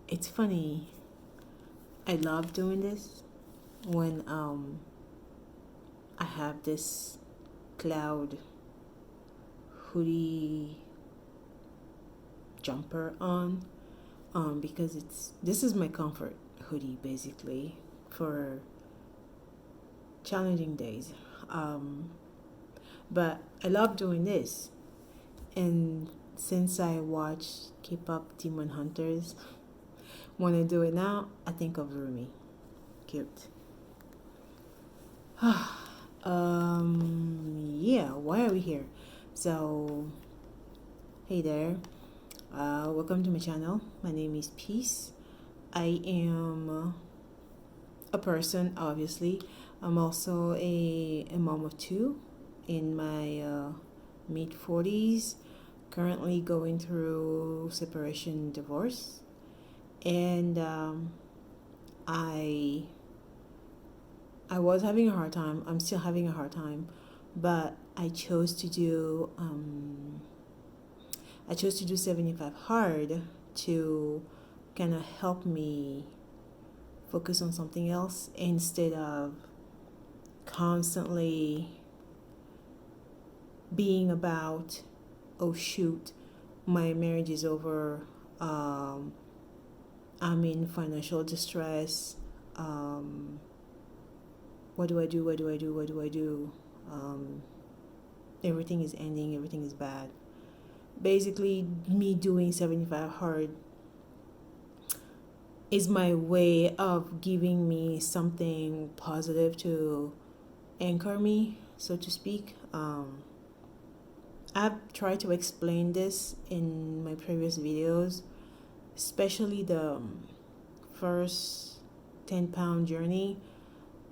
It's funny. I love doing this when I have this cloud hoodie jumper on because this is my comfort hoodie basically for challenging days. Um, but I love doing this, and since I watch K-pop Demon Hunters, when I do it now, I think of Rumi. Cute. Yeah, why are we here? So, hey there. Welcome to my channel. My name is Peace. I am a person, obviously. I'm also a mom of two in my mid 40s, currently going through separation divorce. And I I was having a hard time. I'm still having a hard time, but I chose to do 75 hard to kind of help me focus on something else instead of constantly being about, oh shoot, my marriage is over, I'm in financial distress, what do I do, um, everything is ending, everything is bad. Basically, me doing 75 hard is my way of giving me something positive to anchor me, so to speak. I've tried to explain this in my previous videos, especially the first 10-pound journey.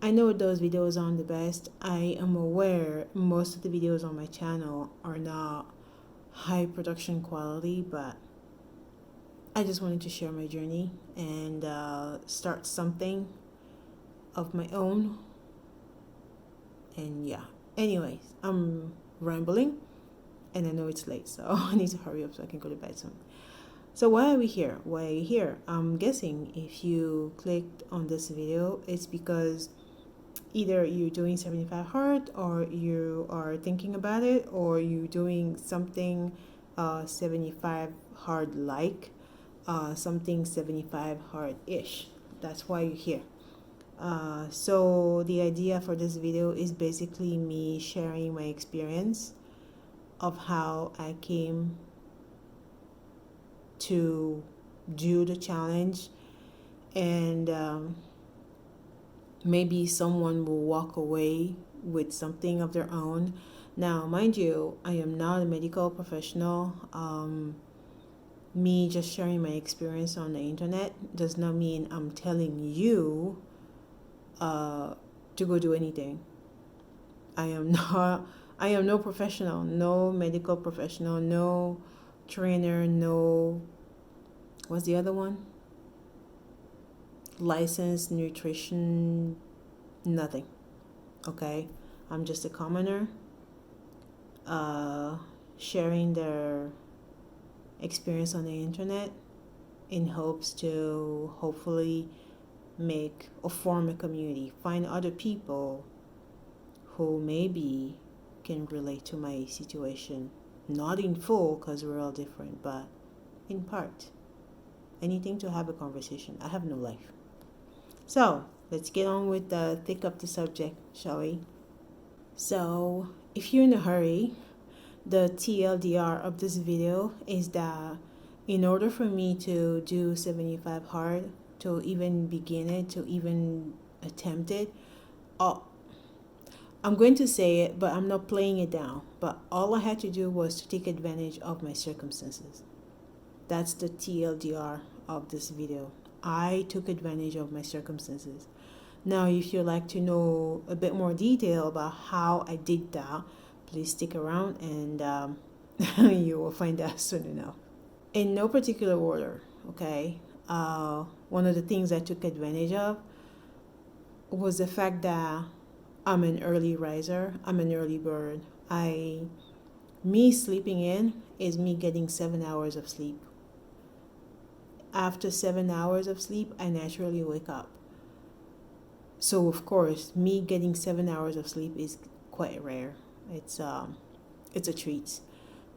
I know those videos aren't the best. I am aware most of the videos on my channel are not high production quality, but I just wanted to share my journey and start something of my own. And yeah, anyways, I'm rambling and I know it's late, so I need to hurry up so I can go to bed soon. So why are we here? Why are you here? I'm guessing if you clicked on this video, it's because either you're doing 75 hard, or you are thinking about it, or you're doing something 75 hard like, something 75 hard ish. That's why you're here. So the idea for this video is basically me sharing my experience of how I came to do the challenge, and maybe someone will walk away with something of their own. Now, mind you, I am not a medical professional. Me just sharing my experience on the internet does not mean I'm telling you to go do anything. I am no professional, no medical professional, no trainer, no, what's the other one? Licensed nutrition, nothing. Okay, I'm just a commoner sharing their experience on the internet in hopes to hopefully make or form a community, find other people who maybe can relate to my situation, not in full because we're all different, but in part. Anything to have a conversation. I have no life. So let's get on with the thick of the subject, shall we? So if you're in a hurry, the TLDR of this video is that in order for me to do 75 hard, to even begin it, to even attempt it, I'm going to say it, but I'm not playing it down. But all I had to do was to take advantage of my circumstances. That's the TLDR of this video. I took advantage of my circumstances. Now, if you'd like to know a bit more detail about how I did that, please stick around and you will find out soon enough. In no particular order, okay? One of the things I took advantage of was the fact that I'm an early riser. I'm an early bird. I Me sleeping in is me getting 7 hours of sleep. After 7 hours of sleep, I naturally wake up. So of course, me getting 7 hours of sleep is quite rare. It's a treat.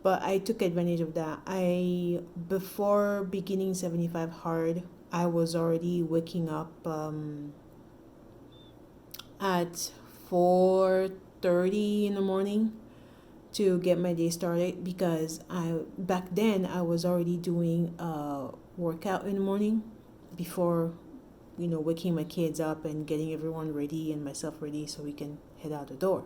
But I took advantage of that. I before beginning 75 hard, I was already waking up at 4:30 in the morning to get my day started, because I back then I was already doing a workout in the morning before, waking my kids up and getting everyone ready and myself ready so we can head out the door.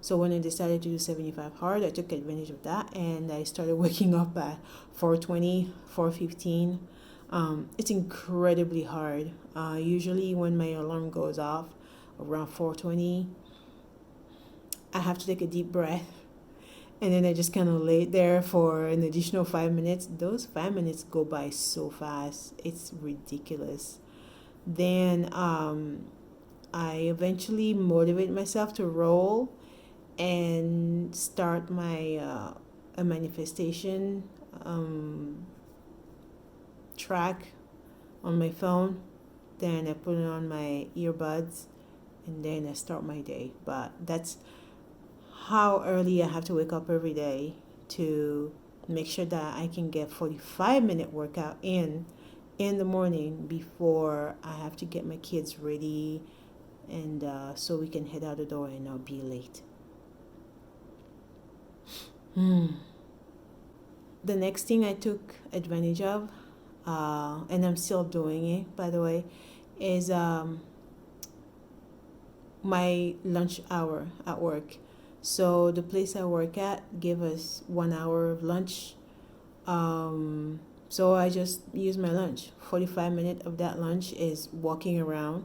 So when I decided to do 75 hard, I took advantage of that and I started waking up at 4:20, 4:15. It's incredibly hard. Usually when my alarm goes off around 4:20, I have to take a deep breath, and then I just kind of lay there for an additional 5 minutes. Those 5 minutes go by so fast. It's ridiculous. Then I eventually motivate myself to roll and start my a manifestation track on my phone. Then I put it on my earbuds and then I start my day. But that's how early I have to wake up every day to make sure that I can get 45-minute workout in the morning before I have to get my kids ready, and so we can head out the door and not be late. The next thing I took advantage of, and I'm still doing it, by the way, is my lunch hour at work. So the place I work at give us 1 hour of lunch. So I just use my lunch. 45 minutes of that lunch is walking around.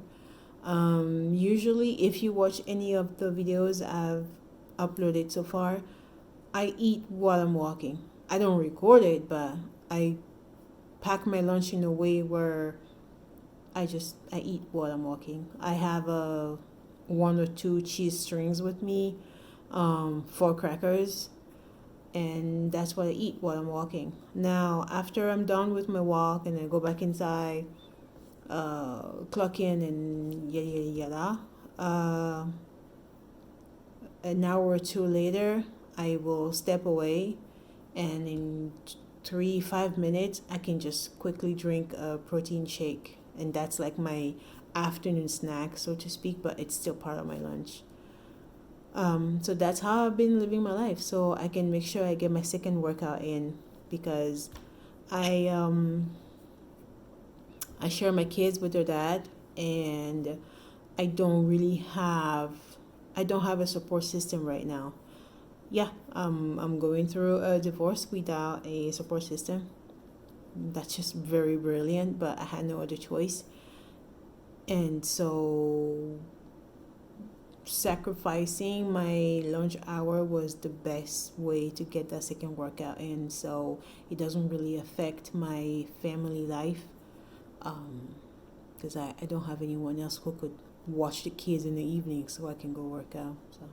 Usually, if you watch any of the videos I've uploaded so far, I eat while I'm walking. I don't record it, but I pack my lunch in a way where I eat while I'm walking. I have one or two cheese strings with me, 4 crackers, and that's what I eat while I'm walking. Now, after I'm done with my walk and I go back inside, clock in and yada yada yada, an hour or two later, I will step away, and in 3-5 minutes, I can just quickly drink a protein shake, and that's like my afternoon snack, so to speak, but it's still part of my lunch. So that's how I've been living my life, so I can make sure I get my second workout in, because I share my kids with their dad, and I don't have a support system right now. Yeah, I'm going through a divorce without a support system. That's just very brilliant, but I had no other choice. And so sacrificing my lunch hour was the best way to get that second workout in, so it doesn't really affect my family life, because I don't have anyone else who could watch the kids in the evening so I can go work out. So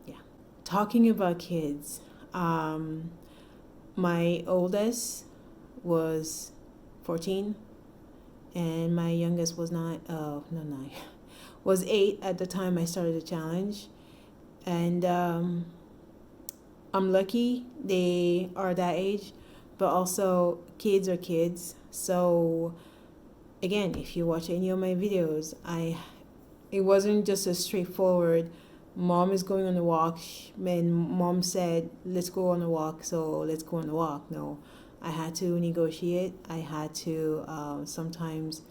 yeah, talking about kids, my oldest was 14 and my youngest was 9 was 8 at the time I started the challenge. And I'm lucky they are that age, but also kids are kids. So again, if you watch any of my videos, it wasn't just a straightforward mom is going on a walk and mom said let's go on a walk, so let's go on a walk. No, I had to negotiate. I had to sometimes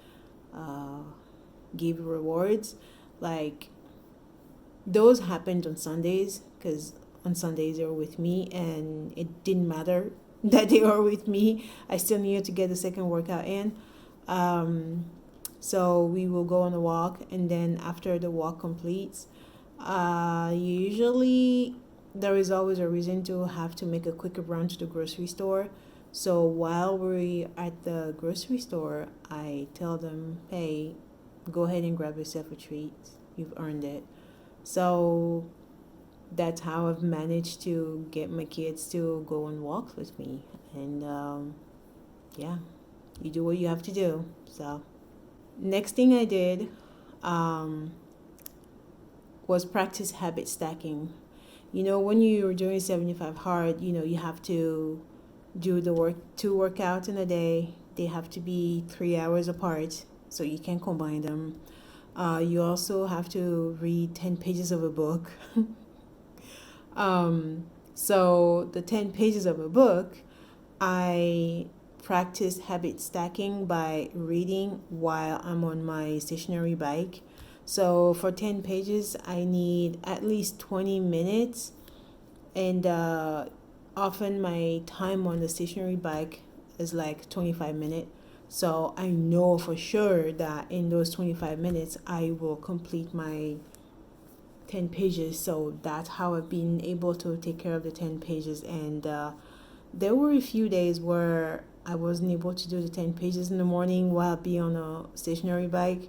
give rewards. Like, those happened on Sundays, because on Sundays they were with me and it didn't matter that they were with me. I still needed to get the second workout in. So we will go on a walk, and then after the walk completes, usually there is always a reason to have to make a quick run to the grocery store. So while we're at the grocery store, I tell them, hey, go ahead and grab yourself a treat. You've earned it. So that's how I've managed to get my kids to go on walks with me. And yeah, you do what you have to do. So, next thing I did um, was practice habit stacking. When you're doing 75 hard, you have to do the two workouts in a day. They have to be 3 hours apart, so you can combine them. You also have to read 10 pages of a book. So the 10 pages of a book, I practice habit stacking by reading while I'm on my stationary bike. So for 10 pages, I need at least 20 minutes. And often my time on the stationary bike is like 25 minutes. So I know for sure that in those 25 minutes, I will complete my 10 pages. So that's how I've been able to take care of the 10 pages. And there were a few days where I wasn't able to do the 10 pages in the morning while being on a stationary bike,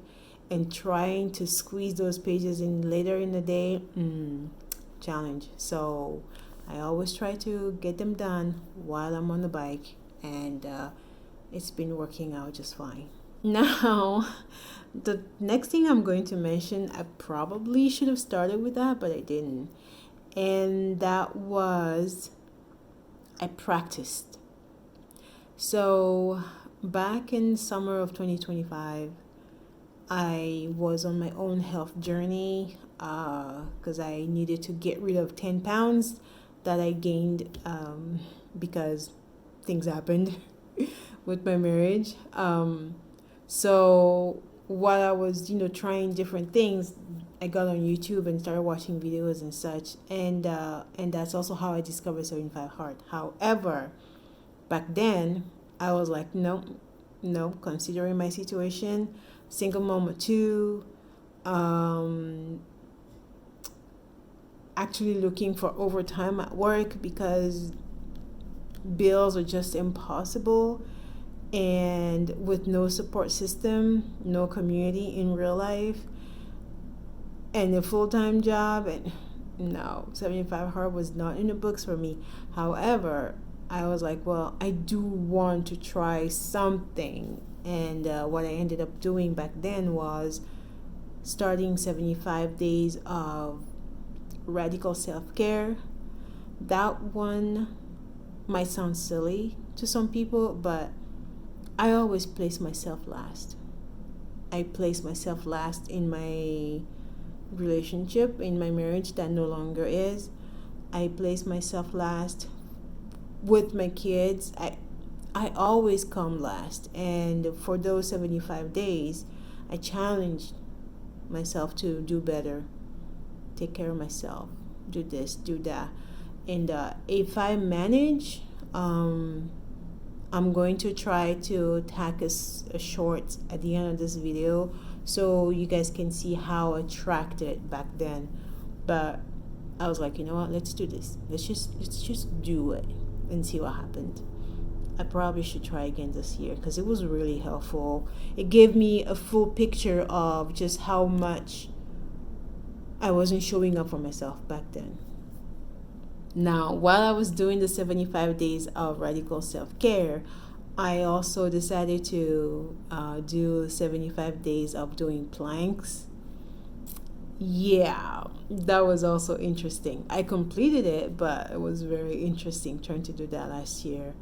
and trying to squeeze those pages in later in the day, challenge. So I always try to get them done while I'm on the bike, and it's been working out just fine. Now, the next thing I'm going to mention, I probably should have started with that, but I didn't. And that was I practiced. So, back in summer of 2025, I was on my own health journey because I needed to get rid of 10 pounds that I gained because things happened with my marriage. So while I was, trying different things, I got on YouTube and started watching videos and such, and that's also how I discovered 75 Hard. However, back then I was like, no, considering my situation, single mom of two, actually looking for overtime at work because bills are just impossible, and with no support system, no community in real life, and a full-time job, and no, 75 hard was not in the books for me. However, I was like, well, I do want to try something. And what I ended up doing back then was starting 75 days of radical self-care. That one might sound silly to some people, but I always place myself last. I place myself last in my relationship, in my marriage that no longer is. I place myself last with my kids. I always come last. And for those 75 days, I challenged myself to do better, take care of myself, do this, do that. And if I manage, I'm going to try to tack a short at the end of this video so you guys can see how I tracked it back then. But I was like, you know what, let's do this. Let's just do it and see what happened. I probably should try again this year because it was really helpful. It gave me a full picture of just how much I wasn't showing up for myself back then. Now, while I was doing the 75 days of radical self-care, I also decided to do 75 days of doing planks. Yeah, that was also interesting. I completed it, but it was very interesting trying to do that last year.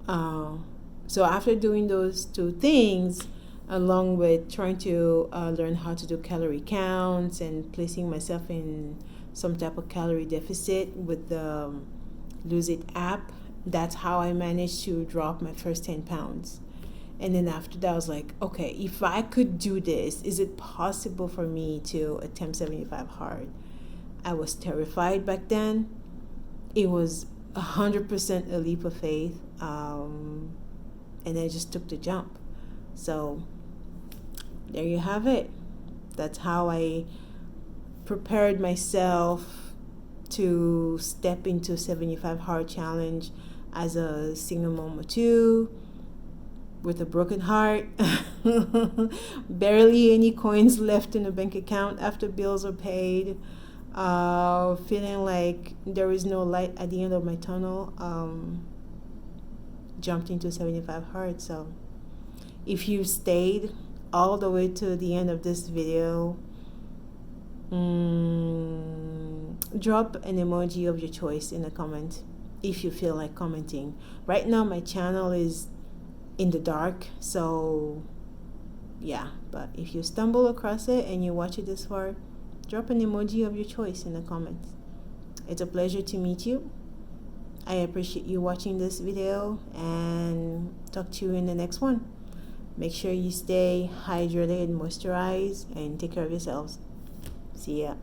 So after doing those two things, along with trying to learn how to do calorie counts and placing myself in some type of calorie deficit with the Lose It app, that's how I managed to drop my first 10 pounds. And then after that, I was like, okay, if I could do this, is it possible for me to attempt 75 hard? I was terrified back then. It was 100% a leap of faith. And I just took the jump. So there you have it. That's how I prepared myself to step into 75 hard challenge as a single mom of two with a broken heart, barely any coins left in the bank account after bills are paid, feeling like there is no light at the end of my tunnel, jumped into 75 hearts. So if you stayed all the way to the end of this video, drop an emoji of your choice in the comment if you feel like commenting. Right now my channel is in the dark, so yeah, but if you stumble across it and you watch it this far, drop an emoji of your choice in the comments. It's a pleasure to meet you. I appreciate you watching this video, and talk to you in the next one. Make sure you stay hydrated, moisturized, and take care of yourselves. See ya.